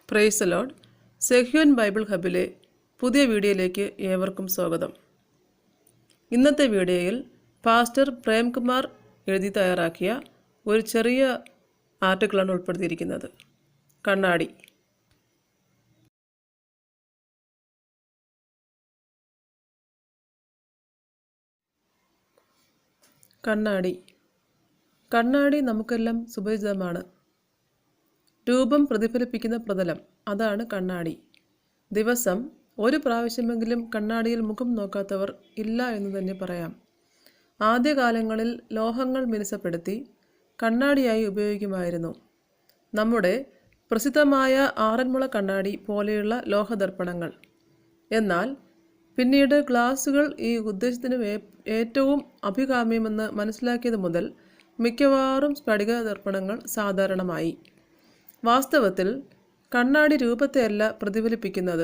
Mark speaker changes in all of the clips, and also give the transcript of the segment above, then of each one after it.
Speaker 1: Price the lord. Sehion Bible ഹബിലെ പുതിയ വീഡിയോയിലേക്ക് ഏവർക്കും സ്വാഗതം. ഇന്നത്തെ വീഡിയോയിൽ പാസ്റ്റർ പ്രേംകുമാർ എഴുതി തയ്യാറാക്കിയ ഒരു ചെറിയ ആർട്ടിക്കിളാണ് ഉൾപ്പെടുത്തിയിരിക്കുന്നത്. കണ്ണാടി. കണ്ണാടി നമുക്കെല്ലാം സുപരിചിതമാണ്. രൂപം പ്രതിഫലിപ്പിക്കുന്ന പ്രതലം, അതാണ് കണ്ണാടി. ദിവസം ഒരു പ്രാവശ്യമെങ്കിലും കണ്ണാടിയിൽ മുഖം നോക്കാത്തവർ ഇല്ല എന്ന് തന്നെ പറയാം. ആദ്യകാലങ്ങളിൽ ലോഹങ്ങൾ മിനുസപ്പെടുത്തി കണ്ണാടിയായി ഉപയോഗിക്കുമായിരുന്നു. നമ്മുടെ പ്രസിദ്ധമായ ആറന്മുള കണ്ണാടി പോലെയുള്ള ലോഹദർപ്പണങ്ങൾ. എന്നാൽ പിന്നീട് ഗ്ലാസുകൾ ഈ ഉദ്ദേശത്തിന് ഏറ്റവും അഭികാമ്യമെന്ന് മനസ്സിലാക്കിയത് മുതൽ മിക്കവാറും സ്ഫടിക ദർപ്പണങ്ങൾ സാധാരണമായി. വാസ്തവത്തിൽ കണ്ണാടി രൂപത്തെയല്ല പ്രതിഫലിപ്പിക്കുന്നത്,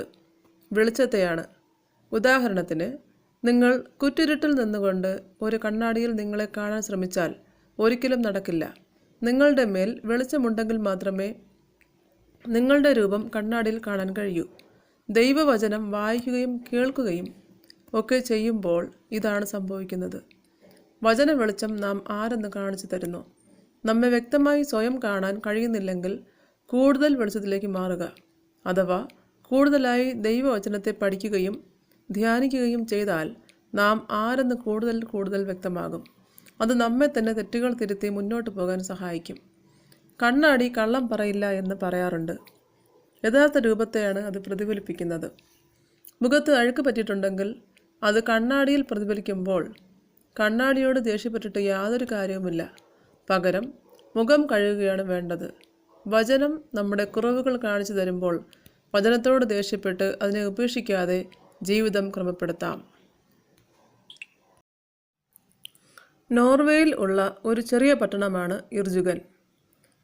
Speaker 1: വെളിച്ചത്തെയാണ്. ഉദാഹരണത്തിന്, നിങ്ങൾ കുറ്റിരുട്ടിൽ നിന്നുകൊണ്ട് ഒരു കണ്ണാടിയിൽ നിങ്ങളെ കാണാൻ ശ്രമിച്ചാൽ ഒരിക്കലും നടക്കില്ല. നിങ്ങളുടെ മേൽ വെളിച്ചമുണ്ടെങ്കിൽ മാത്രമേ നിങ്ങളുടെ രൂപം കണ്ണാടിയിൽ കാണാൻ കഴിയൂ. ദൈവവചനം വായിക്കുകയും കേൾക്കുകയും ഒക്കെ ചെയ്യുമ്പോൾ ഇതാണ് സംഭവിക്കുന്നത്. വചന വെളിച്ചം നാം ആരെന്ന് കാണിച്ചു തരുന്നു. നമ്മെ വ്യക്തമായി സ്വയം കാണാൻ കഴിയുന്നില്ലെങ്കിൽ കൂടുതൽ വെളിച്ചത്തിലേക്ക് മാറുക, അഥവാ കൂടുതലായി ദൈവവചനത്തെ പഠിക്കുകയും ധ്യാനിക്കുകയും ചെയ്താൽ നാം ആരെന്ന് കൂടുതൽ വ്യക്തമാകും. അത് നമ്മെ തന്നെ തെറ്റുകൾ തിരുത്തി മുന്നോട്ട് പോകാൻ സഹായിക്കും. കണ്ണാടി കള്ളം പറയില്ല എന്ന് പറയാറുണ്ട്. യഥാർത്ഥ രൂപത്തെയാണ് അത് പ്രതിഫലിപ്പിക്കുന്നത്. മുഖത്ത് അഴുക്ക് പറ്റിയിട്ടുണ്ടെങ്കിൽ അത് കണ്ണാടിയിൽ പ്രതിഫലിക്കുമ്പോൾ കണ്ണാടിയോട് ദേഷ്യപ്പെട്ടിട്ട് യാതൊരു കാര്യവുമില്ല. പകരം മുഖം കഴുകുകയാണ് വേണ്ടത്. വചനം നമ്മുടെ കുറവുകൾ കാണിച്ചു തരുമ്പോൾ വചനത്തോട് ദേഷ്യപ്പെട്ട് അതിനെ ഉപേക്ഷിക്കാതെ ജീവിതം ക്രമപ്പെടുത്താം. നോർവേയിൽ ഉള്ള ഒരു ചെറിയ പട്ടണമാണ് ഇർജുഗൻ.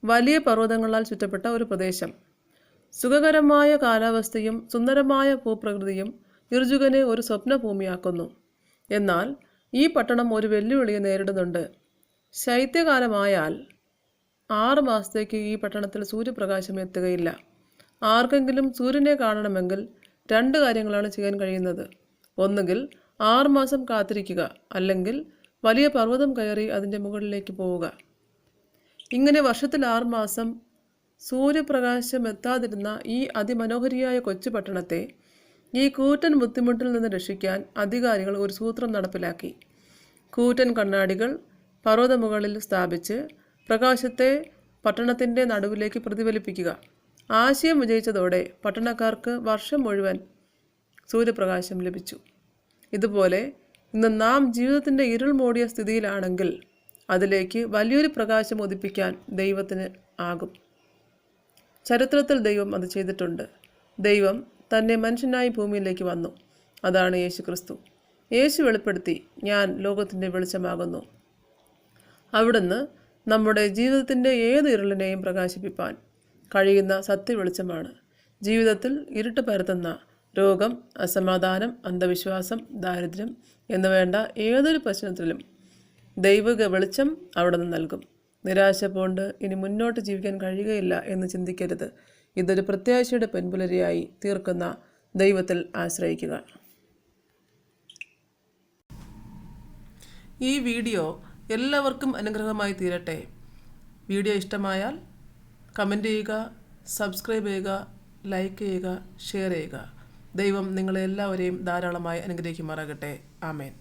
Speaker 1: വലിയ പർവ്വതങ്ങളാൽ ചുറ്റപ്പെട്ട ഒരു പ്രദേശം. സുഖകരമായ കാലാവസ്ഥയും സുന്ദരമായ ഭൂപ്രകൃതിയും ഇർജുഗനെ ഒരു സ്വപ്നഭൂമിയാക്കുന്നു. എന്നാൽ ഈ പട്ടണം ഒരു വെല്ലുവിളിയെ നേരിടുന്നുണ്ട്. ശൈത്യകാലമായാൽ 6 മാസത്തേക്ക് ഈ പട്ടണത്തിൽ സൂര്യപ്രകാശം എത്തുകയില്ല. ആർക്കെങ്കിലും സൂര്യനെ കാണണമെങ്കിൽ 2 കാര്യങ്ങളാണ് ചെയ്യാൻ കഴിയുന്നത്. ഒന്നുകിൽ 6 മാസം കാത്തിരിക്കുക, അല്ലെങ്കിൽ വലിയ പർവ്വതം കയറി അതിൻ്റെ മുകളിലേക്ക് പോവുക. ഇങ്ങനെ വർഷത്തിൽ 6 മാസം സൂര്യപ്രകാശം എത്താതിരുന്ന ഈ അതിമനോഹരിയായ കൊച്ചു പട്ടണത്തെ ഈ കൂറ്റൻ ബുദ്ധിമുട്ടിൽ നിന്ന് രക്ഷിക്കാൻ അധികാരികൾ ഒരു സൂത്രം നടപ്പിലാക്കി. കൂറ്റൻ കണ്ണാടികൾ പർവ്വതമുകളിൽ സ്ഥാപിച്ച് പ്രകാശത്തെ പട്ടണത്തിൻ്റെ നടുവിലേക്ക് പ്രതിഫലിപ്പിക്കുക. ആശയം വിജയിച്ചതോടെ പട്ടണക്കാർക്ക് വർഷം മുഴുവൻ സൂര്യപ്രകാശം ലഭിച്ചു. ഇതുപോലെ ഇന്ന് നാം ജീവിതത്തിൻ്റെ ഇരുൾ മൂടിയ സ്ഥിതിയിലാണെങ്കിൽ അതിലേക്ക് വലിയൊരു പ്രകാശം ഉദിപ്പിക്കാൻ ദൈവത്തിന് ആകും. ചരിത്രത്തിൽ ദൈവം അത് ചെയ്തിട്ടുണ്ട്. ദൈവം തന്നെ മനുഷ്യനായി ഭൂമിയിലേക്ക് വന്നു. അതാണ് യേശു ക്രിസ്തു. യേശു വെളിപ്പെടുത്തി, ഞാൻ ലോകത്തിൻ്റെ വെളിച്ചമാകുന്നു. അവിടുന്ന് നമ്മുടെ ജീവിതത്തിൻ്റെ ഏത് ഇരുളിനെയും പ്രകാശിപ്പിക്കാൻ കഴിയുന്ന സത്യവെളിച്ചമാണ്. ജീവിതത്തിൽ ഇരുട്ട് പരത്തുന്ന രോഗം, അസമാധാനം, അന്ധവിശ്വാസം, ദാരിദ്ര്യം എന്നുവേണ്ട ഏതൊരു പ്രശ്നത്തിലും ദൈവിക വെളിച്ചം അവിടുന്ന് നൽകും. നിരാശ പൂണ്ട് ഇനി മുന്നോട്ട് ജീവിക്കാൻ കഴിയുകയില്ല എന്ന് ചിന്തിക്കരുത്. ഇതൊരു പ്രത്യാശയുടെ പെൺപുലരിയായി തീർക്കുന്ന ദൈവത്തിൽ ആശ്രയിക്കുക. ഈ വീഡിയോ എല്ലാവർക്കും അനുഗ്രഹമായി തീരട്ടെ. വീഡിയോ ഇഷ്ടമായാൽ കമൻറ്റ് ചെയ്യുക, സബ്സ്ക്രൈബ് ചെയ്യുക, ലൈക്ക് ചെയ്യുക, ഷെയർ ചെയ്യുക. ദൈവം നിങ്ങളെ എല്ലാവരെയും ധാരാളമായി അനുഗ്രഹിക്കുമാറാകട്ടെ. ആമേൻ.